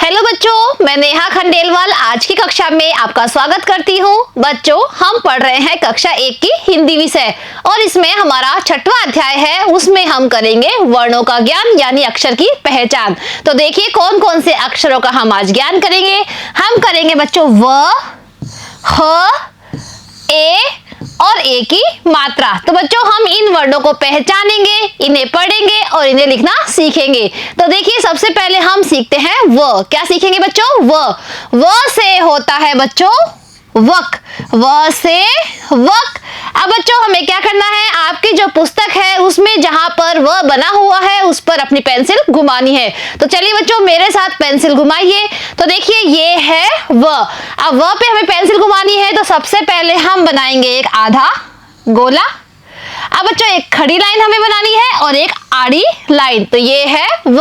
Hello बच्चों, मैं नेहा खंडेलवाल आज की कक्षा में आपका स्वागत करती हूँ। बच्चों, हम पढ़ रहे हैं कक्षा 1 की हिंदी विषय और इसमें हमारा 6वां अध्याय है। उसमें हम करेंगे वर्णों का ज्ञान यानी अक्षर की पहचान। तो देखिए कौन कौन से अक्षरों का हम आज ज्ञान करेंगे। हम करेंगे बच्चों व, ह, ए और ए की मात्रा। तो बच्चों हम इन वर्णों को पहचानेंगे, इन्हें पढ़ेंगे और इन्हें लिखना सीखेंगे। तो देखिए सबसे पहले हम सीखते हैं व। क्या सीखेंगे बच्चों? व से होता है बच्चों वक, व से वक। अब बच्चों हमें क्या करना है, आपकी जो पुस्तक है उसमें जहां पर व बना हुआ है उस पर अपनी पेंसिल घुमानी है। तो चलिए बच्चों मेरे साथ पेंसिल घुमाइए। तो देखिए ये है व। अब व पे हमें पेंसिल घुमानी है तो सबसे पहले हम बनाएंगे एक आधा गोला। अब बच्चों एक खड़ी लाइन हमें बनानी है और एक आड़ी लाइन। तो ये है व।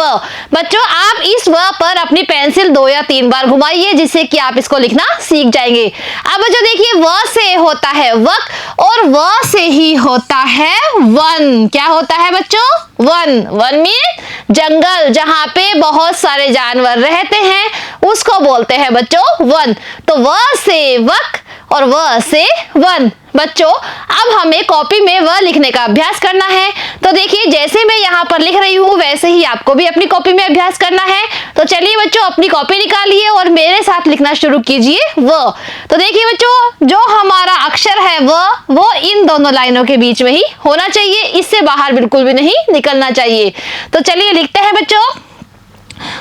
बच्चों आप इस व पर अपनी पेंसिल 2 या 3 बार घुमाइए जिससे कि आप इसको लिखना सीख जाएंगे। अब बच्चों देखिए व से होता है वक और व से ही होता है वन। क्या होता है बच्चों? वन। वन मीन जंगल, जहां पे बहुत सारे जानवर रहते हैं उसको बोलते हैं बच्चों वन। तो व से वक और व से वन। बच्चों अब हमें कॉपी में व लिखने का अभ्यास करना है। तो देखिए जैसे मैं यहाँ पर लिख रही हूँ वैसे ही आपको भी अपनी कॉपी में अभ्यास करना है। तो चलिए बच्चों अपनी कॉपी निकालिए और मेरे साथ लिखना शुरू कीजिए व। तो देखिए बच्चों जो हमारा अक्षर है वो इन दोनों लाइनों के बीच में ही होना चाहिए, इससे बाहर बिल्कुल भी नहीं निकलना चाहिए। तो चलिए लिखते हैं बच्चों।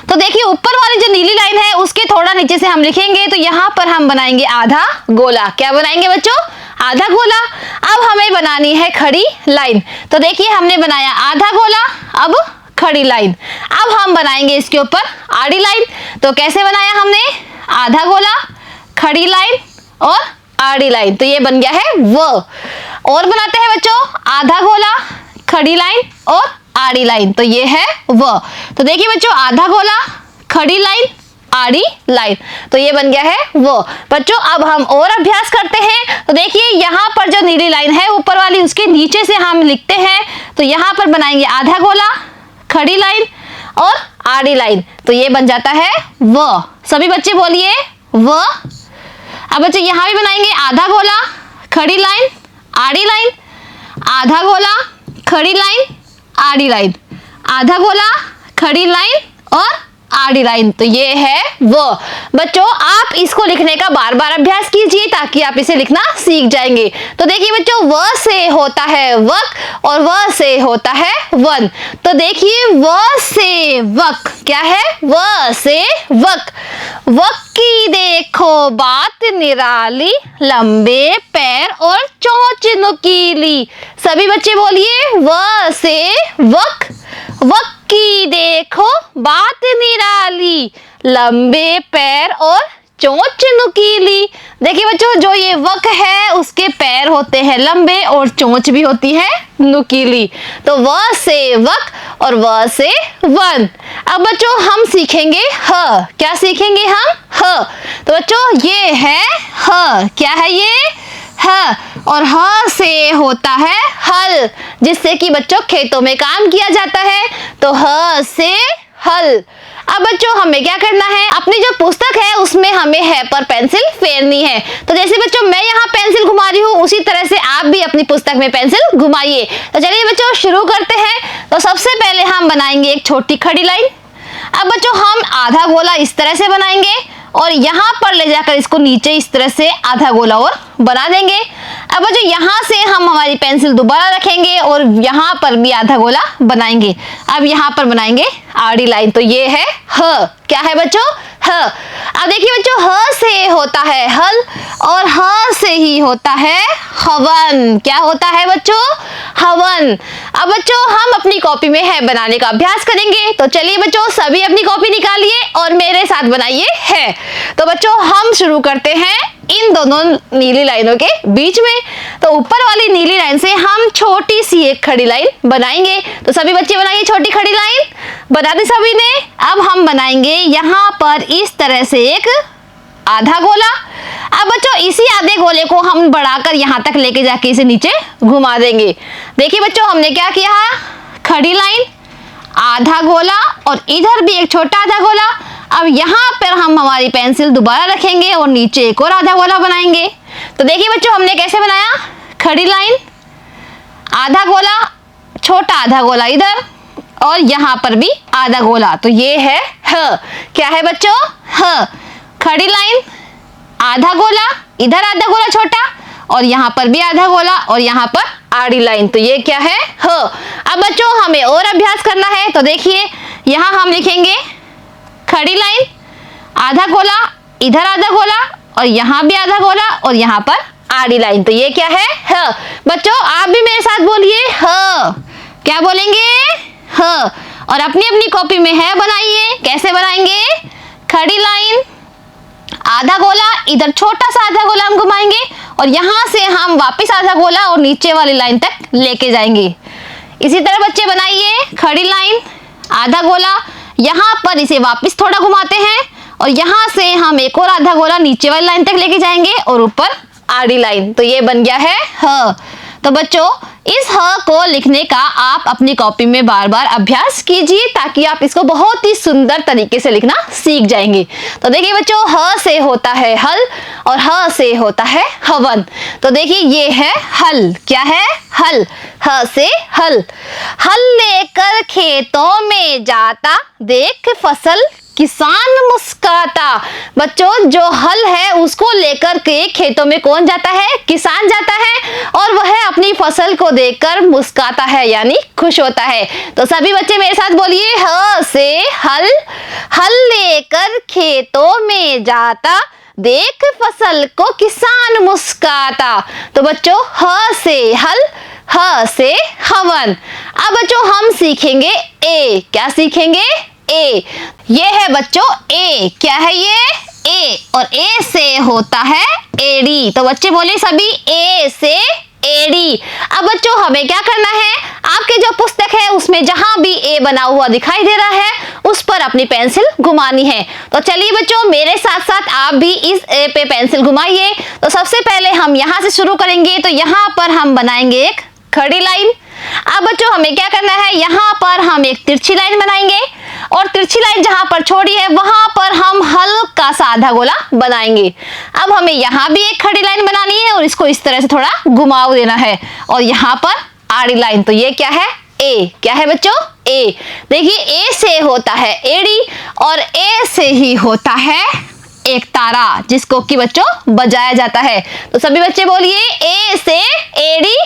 तो देखिए ऊपर वाली जो नीली लाइन है उसके थोड़ा नीचे से हम लिखेंगे। तो यहाँ पर हम बनाएंगे आधा गोला। क्या बनाएंगे बच्चों? आधा गोला। अब हमें बनानी है खड़ी लाइन। तो देखिए हमने बनाया आधा गोला, अब खड़ी लाइन। अब हम बनाएंगे इसके ऊपर आड़ी लाइन। तो कैसे बनाया हमने? आधा गोला, खड़ी लाइन और आड़ी लाइन। तो ये बन गया है व। और बनाते हैं बच्चों आधा गोला, खड़ी लाइन और आड़ी लाइन। तो ये है व। तो देखिए बच्चों आधा गोला, खड़ी लाइन, आड़ी लाइन। तो ये बन गया है वो। बच्चों अब हम और अभ्यास करते हैं। तो देखिए यहाँ पर जो नीली लाइन है ऊपर वाली उसके नीचे से हम लिखते हैं। तो यहाँ पर बनाएंगे आधा गोला, खड़ी लाइन और आड़ी लाइन। तो ये बन जाता है व। सभी बच्चे बोलिए व। अब बच्चे यहाँ भी बनाएंगे आधा गोला, खड़ी लाइन, आड़ी लाइन, आधा गोला, खड़ी लाइन, आड़ी लाइन, आधा गोला, खड़ी लाइन और आड़ी लाइन। तो ये है वो। बच्चों आप इसको लिखने का बार बार अभ्यास कीजिए ताकि आप इसे लिखना सीख जाएंगे। तो देखिए बच्चों व से होता है वक और व से होता है वन। तो देखिए व से वक क्या है? व से वक। वक की देखो बात निराली, लंबे पैर और चोंच नुकीली। सभी बच्चे बोलिए व से वक। वक की देखो बात निराली, लंबे पैर और चोंच नुकीली। देखिए बच्चों जो ये वक है उसके पैर होते हैं लंबे और चोंच भी होती है नुकीली। तो व से वक और व से वन। अब बच्चों हम सीखेंगे ह। क्या सीखेंगे हम? ह। तो बच्चों ये है ह। क्या है ये? ह। और ह से होता है हल, जिससे कि बच्चों खेतों में काम किया जाता है। तो ह से हल। अब बच्चों हमें क्या करना है, अपनी जो पुस्तक है उसमें हमें है पर पेंसिल फेरनी है। तो जैसे बच्चों मैं यहाँ पेंसिल घुमा रही हूँ उसी तरह से आप भी अपनी पुस्तक में पेंसिल घुमाइए। तो चलिए बच्चों शुरू करते हैं। तो सबसे पहले हम बनाएंगे एक छोटी खड़ी लाइन। अब बच्चों हम आधा गोला इस तरह से बनाएंगे और यहाँ पर ले जाकर इसको नीचे इस तरह से आधा गोला और बना देंगे। अब बच्चों यहाँ से हम हमारी पेंसिल दोबारा रखेंगे और यहाँ पर भी आधा गोला बनाएंगे। अब यहाँ पर बनाएंगे आड़ी लाइन। तो ये है ह। क्या है बच्चों? ह। अब देखिए बच्चों ह से होता है हल और ह से ही होता है हवन। क्या होता है बच्चों? हवन। अब बच्चों हम अपनी कॉपी में है बनाने का अभ्यास करेंगे। तो चलिए बच्चों सभी अपनी कॉपी निकालिए और मेरे साथ बनाइए है। तो बच्चों हम शुरू करते हैं इन दोनों नीली लाइनों के बीच में। तो ऊपर वाली नीली लाइन से हम छोटी सी एक खड़ी लाइन बनाएंगे। तो सभी बच्चे बनाइए छोटी खड़ी लाइन। बना दी सभी ने। अब हम बनाएंगे यहाँ पर इस तरह से एक आधा गोला। अब बच्चों इसी आधे गोले को हम बढ़ाकर यहाँ तक लेके जाके इसे नीचे घुमा देंगे। देखिए बच्चों हमने क्या किया, खड़ी लाइन, आधा गोला और इधर भी एक छोटा आधा गोला। अब यहाँ पर हम हमारी पेंसिल दोबारा रखेंगे और नीचे एक और आधा गोला बनाएंगे। तो देखिए बच्चों, हमने कैसे बनाया, खड़ी लाइन, आधा गोला, छोटा आधा गोला इधर और यहाँ पर भी आधा गोला। तो ये है ह। क्या है बच्चों, ह। खड़ी लाइन, आधा गोला, इधर आधा गोला छोटा और यहाँ पर भी आधा गोला और यहाँ पर आड़ी लाइन। तो ये क्या है, ह। अब बच्चों हमें और अभ्यास करना है। तो देखिए यहाँ हम लिखेंगे खड़ी लाइन, आधा गोला, इधर आधा गोला और यहाँ भी आधा गोला और यहाँ पर आड़ी लाइन। तो ये क्या है, ह। बच्चों आप भी मेरे साथ बोलिए ह। क्या बोलेंगे, ह। और अपनी अपनी कॉपी में है बनाइए। कैसे बनाएंगे, खड़ी लाइन, आधा गोला, इधर छोटा सा आधा गोला हम घुमाएंगे और यहाँ से हम वापस आधा गोला और नीचे वाली लाइन तक लेके जाएंगे। इसी तरह बच्चे बनाइए, खड़ी लाइन, आधा गोला, यहाँ पर इसे वापस थोड़ा घुमाते हैं और यहाँ से हम एक और आधा गोला नीचे वाली लाइन तक लेके जाएंगे और ऊपर आड़ी लाइन। तो ये बन गया है ह। तो बच्चों इस ह को लिखने का आप अपनी कॉपी में बार बार अभ्यास कीजिए ताकि आप इसको बहुत ही सुंदर तरीके से लिखना सीख जाएंगे। तो देखिए बच्चों, ह से होता है हल और ह से होता है हवन। तो देखिए ये है हल। क्या है, हल। ह से हल। हल लेकर खेतों में जाता, देख फसल किसान मुस्काता। बच्चों जो हल है उसको लेकर के खेतों में कौन जाता है, किसान जाता है और वह अपनी फसल को देखकर मुस्काता है यानी खुश होता है। तो सभी बच्चे मेरे साथ बोलिए, ह से हल। हल लेकर खेतों में जाता, देख फसल को किसान मुस्काता। तो बच्चों ह से हल, ह से हवन। अब बच्चों हम सीखेंगे ए। क्या सीखेंगे, ए। ये है बच्चों ए। क्या है ये, ए। और ए से होता है एड़ी। तो बच्चे बोले सभी, ए से एड़ी। अब बच्चों हमें क्या करना है, आपके जो पुस्तक है उसमें जहां भी ए बना हुआ दिखाई दे रहा है उस पर अपनी पेंसिल घुमानी है। तो चलिए बच्चों मेरे साथ साथ आप भी इस ए पे पेंसिल घुमाइए। तो सबसे पहले हम यहाँ से शुरू करेंगे। तो यहाँ पर हम बनाएंगे एक खड़ी लाइन। अब बच्चों हमें क्या करना है, यहाँ पर हम एक तिरछी लाइन बनाएंगे और तिरछी लाइन जहां पर छोड़ी है वहां पर हम हल्का सा आधा गोला बनाएंगे। अब हमें यहाँ भी एक खड़ी लाइन बनानी है और इसको इस तरह से थोड़ा घुमाव देना है और यहाँ पर आड़ी लाइन। तो ये क्या है, ए। क्या है बच्चों, ए। देखिए ए से होता है एड़ी और ए से ही होता है एक तारा जिसको कि बच्चों बजाया जाता है। तो सभी बच्चे बोलिए, ए से एड़ी,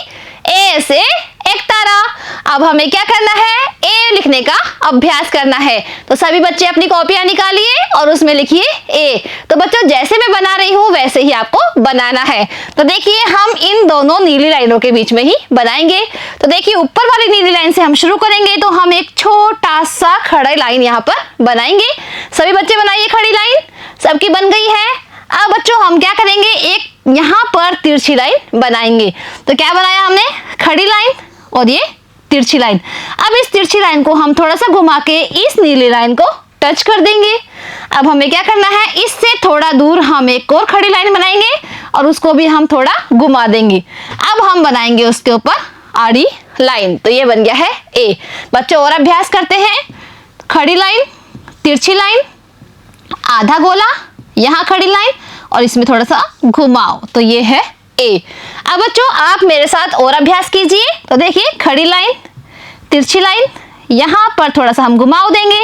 ए से एक तारा। अब हमें क्या करना है, ए लिखने का अभ्यास करना है। तो सभी बच्चे अपनी कॉपियां निकालिए और उसमें लिखिए ए। तो बच्चों जैसे मैं बना रही हूं वैसे ही आपको बनाना है। तो देखिए हम इन दोनों नीली लाइनों के बीच में ही बनाएंगे। तो देखिए ऊपर वाली नीली लाइन से हम शुरू करेंगे। तो हम एक छोटा सा खड़ी लाइन यहाँ पर बनाएंगे। सभी बच्चे बनाइए खड़ी लाइन। सबकी बन गई है। अब बच्चों हम क्या करेंगे, एक यहाँ पर तिरछी लाइन बनाएंगे। तो क्या बनाया हमने, खड़ी लाइन और ये तिरछी लाइन। अब इस तिरछी लाइन को हम थोड़ा सा घुमा के इस नीली लाइन को टच कर देंगे। अब हमें क्या करना है, इससे थोड़ा दूर हम एक और खड़ी लाइन बनाएंगे और उसको भी हम थोड़ा घुमा देंगे। अब हम बनाएंगे उसके ऊपर आड़ी लाइन। तो ये बन गया है ए। बच्चों और अभ्यास करते हैं। खड़ी लाइन, तिरछी लाइन, आधा गोला, यहाँ खड़ी लाइन और इसमें थोड़ा सा घुमाओ। तो ये है ए। अब बच्चों आप मेरे साथ और अभ्यास कीजिए। तो देखिए खड़ी लाइन, तिरछी लाइन, यहाँ पर थोड़ा सा हम घुमाव देंगे।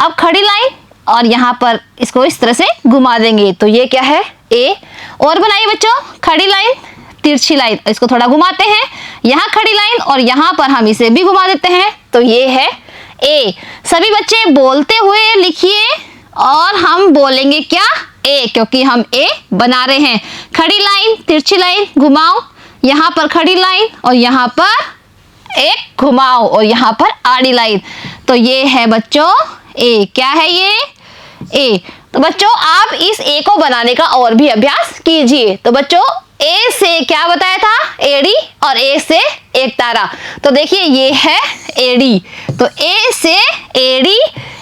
अब खड़ी लाइन और यहाँ पर इसको इस तरह से घुमा देंगे। तो ये क्या है, ए। और बनाइए बच्चों, खड़ी लाइन, तिरछी लाइन, इसको थोड़ा घुमाते हैं। यहाँ खड़ी लाइन और यहाँ पर हम इसे भी घुमा देते हैं। तो ये है ए। सभी बच्चे बोलते हुए लिखिए और हम बोलेंगे क्या, ए, क्योंकि हम ए बना रहे हैं। खड़ी लाइन, तिरछी लाइन, घुमाओ, यहाँ पर खड़ी लाइन और यहाँ पर एक घुमाओ और यहाँ पर आड़ी लाइन। तो ये है बच्चों ए। क्या है ये, ए। तो बच्चों आप इस ए को बनाने का और भी अभ्यास कीजिए। तो बच्चों ए से क्या बताया था, एड़ी और ए से एक तारा। तो देखिए ये है एड़ी। तो ए से एड़ी,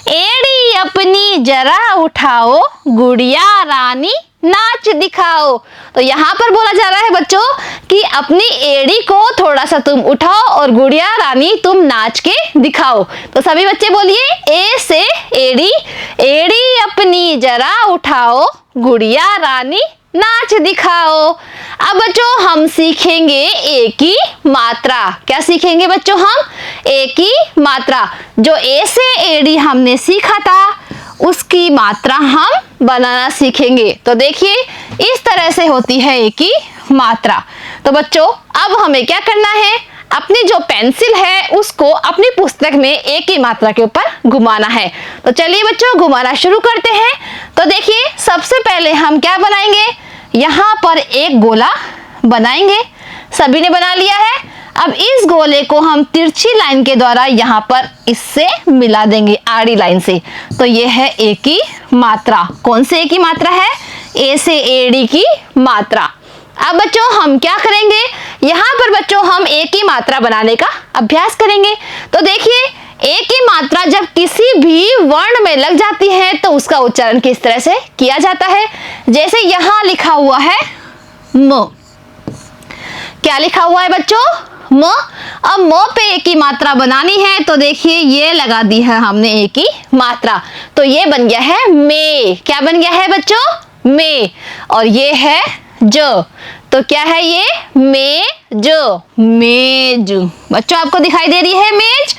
एड़ी अपनी जरा उठाओ, गुड़िया रानी नाच दिखाओ। तो यहाँ पर बोला जा रहा है बच्चों कि अपनी एड़ी को थोड़ा सा तुम उठाओ और गुड़िया रानी तुम नाच के दिखाओ। तो सभी बच्चे बोलिए, ए से एड़ी, एड़ी अपनी जरा उठाओ, गुड़िया रानी नाच दिखाओ। अब बच्चों हम सीखेंगे ए की मात्रा। क्या सीखेंगे बच्चों हम? ए की मात्रा। जो ए से एड़ी हमने सीखा था उसकी मात्रा हम बनाना सीखेंगे। तो देखिए इस तरह से होती है ए की मात्रा। तो बच्चों अब हमें क्या करना है, अपनी जो पेंसिल है उसको अपनी पुस्तक में ए की मात्रा के ऊपर घुमाना है। तो चलिए बच्चों घुमाना शुरू करते हैं। तो देखिए सबसे पहले हम क्या बनाएंगे, यहाँ पर एक गोला बनाएंगे। सभी ने बना लिया है। अब इस गोले को हम तिरछी लाइन के द्वारा यहाँ पर इससे मिला देंगे, आड़ी लाइन से। तो ये है ए की मात्रा। कौन से ए की मात्रा है? ए से एड़ी की मात्रा। अब बच्चों हम क्या करेंगे, यहाँ पर बच्चों हम ए की मात्रा बनाने का अभ्यास करेंगे। तो देखिए ए की मात्रा जब किसी भी वर्ण में लग जाती है तो उसका उच्चारण किस तरह से किया जाता है। जैसे यहाँ लिखा हुआ है म। क्या लिखा हुआ है बच्चों? म। अब म पे ए की मात्रा बनानी है तो देखिए ये लगा दी है हमने ए की मात्रा। तो ये बन गया है मे। क्या बन गया है बच्चों? मे। और ये है ज। तो क्या है ये? मेज। मेज। बच्चों आपको दिखाई दे रही है मेज।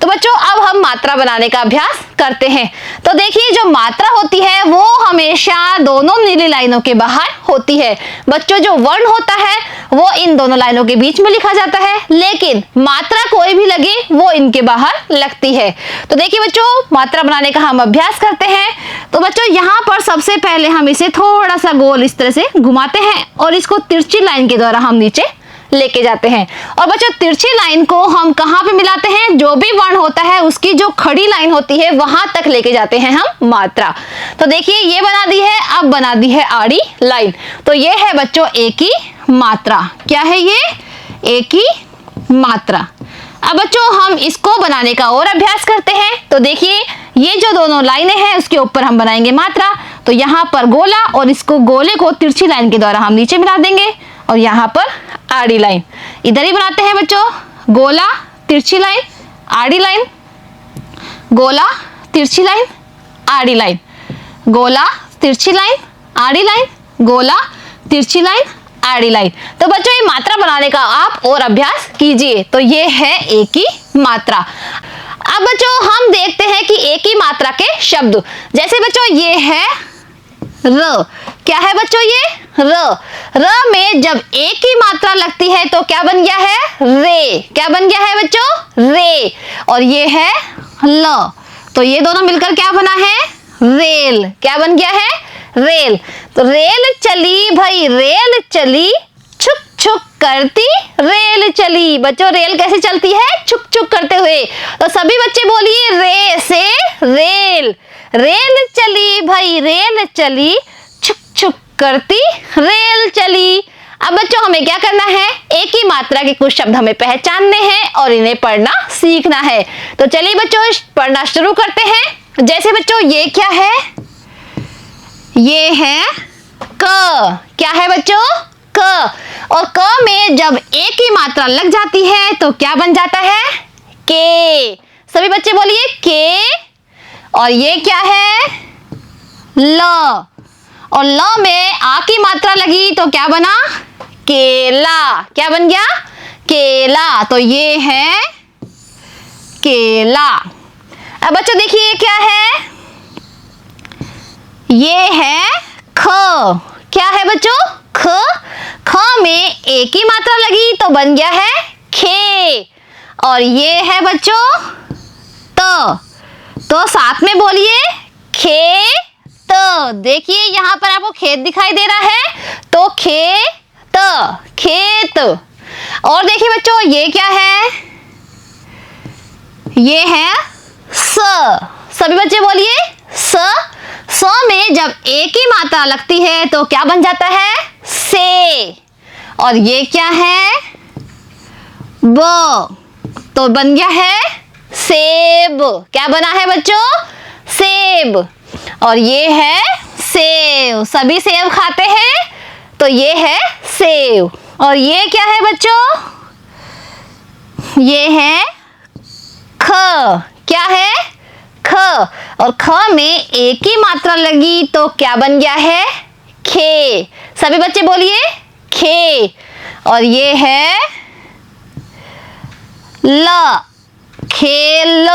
तो बच्चों अब हम मात्रा बनाने का अभ्यास करते हैं। तो देखिए जो मात्रा होती है वो हमेशा दोनों नीली लाइनों के बाहर होती है। बच्चों जो वर्ण होता है वो इन दोनों लाइनों के बीच में लिखा जाता है, लेकिन मात्रा कोई भी लगे वो इनके बाहर लगती है। तो देखिए बच्चों मात्रा बनाने का हम अभ्यास करते हैं। तो बच्चों यहाँ पर सबसे पहले हम इसे थोड़ा सा गोल इस तरह से घुमाते हैं और इसको तिरछी लाइन के द्वारा हम नीचे लेके जाते हैं। और बच्चों तिरछी लाइन को हम कहाँ पे मिलाते हैं? जो भी वर्ण होता है उसकी जो खड़ी लाइन होती है वहां तक लेके जाते हैं हम मात्रा। तो देखिए ये बना दी है, अब बना दी है आड़ी लाइन। तो ये है बच्चों ए की मात्रा। क्या है ये? ए की मात्रा। अब बच्चों हम इसको बनाने का और अभ्यास करते हैं। तो देखिए ये जो दोनों लाइनें हैं उसके ऊपर हम बनाएंगे मात्रा। तो यहाँ पर गोला और इसको गोले को तिरछी लाइन के द्वारा हम नीचे मिला देंगे और यहाँ पर आड़ी लाइन। इधर ही बनाते हैं बच्चों, गोला तिरछी लाइन आड़ी लाइन, गोला तिरछी लाइन आड़ी लाइन, गोला तिरछी लाइन आड़ी लाइन, गोला तिरछी लाइन आड़ी लाइन। तो बच्चों ये मात्रा बनाने का आप और अभ्यास कीजिए। तो ये है ए की मात्रा। अब बच्चों हम देखते हैं कि ए की मात्रा के शब्द। जैसे बच्चों ये है र। क्या है बच्चों ये? र। र में जब ए की मात्रा लगती है तो क्या बन गया है? रे। क्या बन गया है बच्चों? रे। और ये है ल। तो ये दोनों मिलकर क्या बना है? रेल। क्या बन गया है? रेल। तो रेल चली भाई रेल चली, छुक छुक करती रेल चली। बच्चों रेल कैसे चलती है? छुक छुक करते हुए। तो सभी बच्चे बोलिए रे से रेल। रेल चली भाई रेल चली, छुक छुक करती रेल चली। अब बच्चों हमें क्या करना है? ए की मात्रा के कुछ शब्द हमें पहचानने हैं और इन्हें पढ़ना सीखना है। तो चलिए बच्चों पढ़ना शुरू करते हैं। जैसे बच्चों ये क्या है? ये है क। क्या है बच्चों? क। और क में जब ए की मात्रा लग जाती है तो क्या बन जाता है? के। सभी बच्चे बोलिए के। और ये क्या है? ल। और ल में आ की मात्रा लगी तो क्या बना? केला। क्या बन गया? केला। तो ये है केला। अब बच्चों देखिए क्या है? ये है ख। क्या है बच्चों? ख। ख में ए की मात्रा लगी तो बन गया है खे। और ये है बच्चों त। तो साथ में बोलिए खेत। देखिए यहाँ पर आपको खेत दिखाई दे रहा है तो खेत, खेत। और देखिए बच्चों ये क्या है? ये है स। सभी बच्चे बोलिए स। स में जब ए की मात्रा लगती है तो क्या बन जाता है? से। और ये क्या है? ब। तो बन गया है सेब। क्या बना है बच्चों? सेब। और ये है सेव। सभी सेव खाते हैं, तो ये है सेव। और ये क्या है बच्चों? ये है ख। क्या है? ख। और ख में एक ही मात्रा लगी तो क्या बन गया है? खे। सभी बच्चे बोलिए खे। और ये है ल, खेल।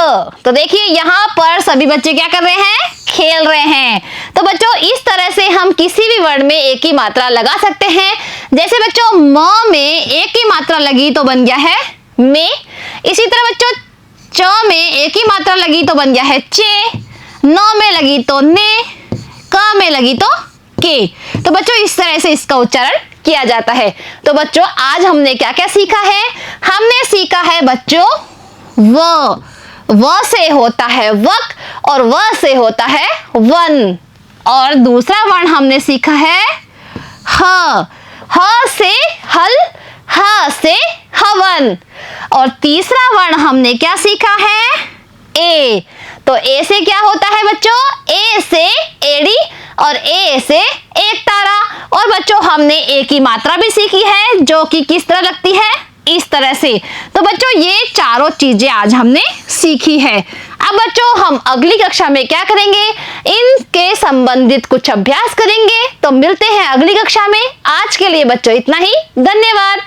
तो देखिए यहाँ पर सभी बच्चे क्या कर रहे हैं? खेल रहे हैं। तो बच्चों इस तरह से हम किसी भी वर्ड में एक ही मात्रा लगा सकते हैं। जैसे बच्चों म में एक ही मात्रा लगी तो बन गया है में। इसी तरह बच्चों च में एक ही मात्रा लगी तो बन गया है चे, न में लगी तो ने, क में लगी तो के। तो बच्चों इस तरह से इसका उच्चारण किया जाता है। तो बच्चों आज हमने क्या क्या सीखा है? हमने सीखा है बच्चों व से होता है वक और व से होता है वन। और दूसरा वर्ण हमने सीखा है ह से हल, ह से हवन। और तीसरा वर्ण हमने क्या सीखा है? ए। तो ए से क्या होता है बच्चों? ए से एड़ी और ए से एक तारा। और बच्चों हमने ए की मात्रा भी सीखी है जो कि किस तरह लगती है? इस तरह से। तो बच्चों ये चारों चीजें आज हमने सीखी है। अब बच्चों हम अगली कक्षा में क्या करेंगे? इनके संबंधित कुछ अभ्यास करेंगे। तो मिलते हैं अगली कक्षा में। आज के लिए बच्चों इतना ही। धन्यवाद।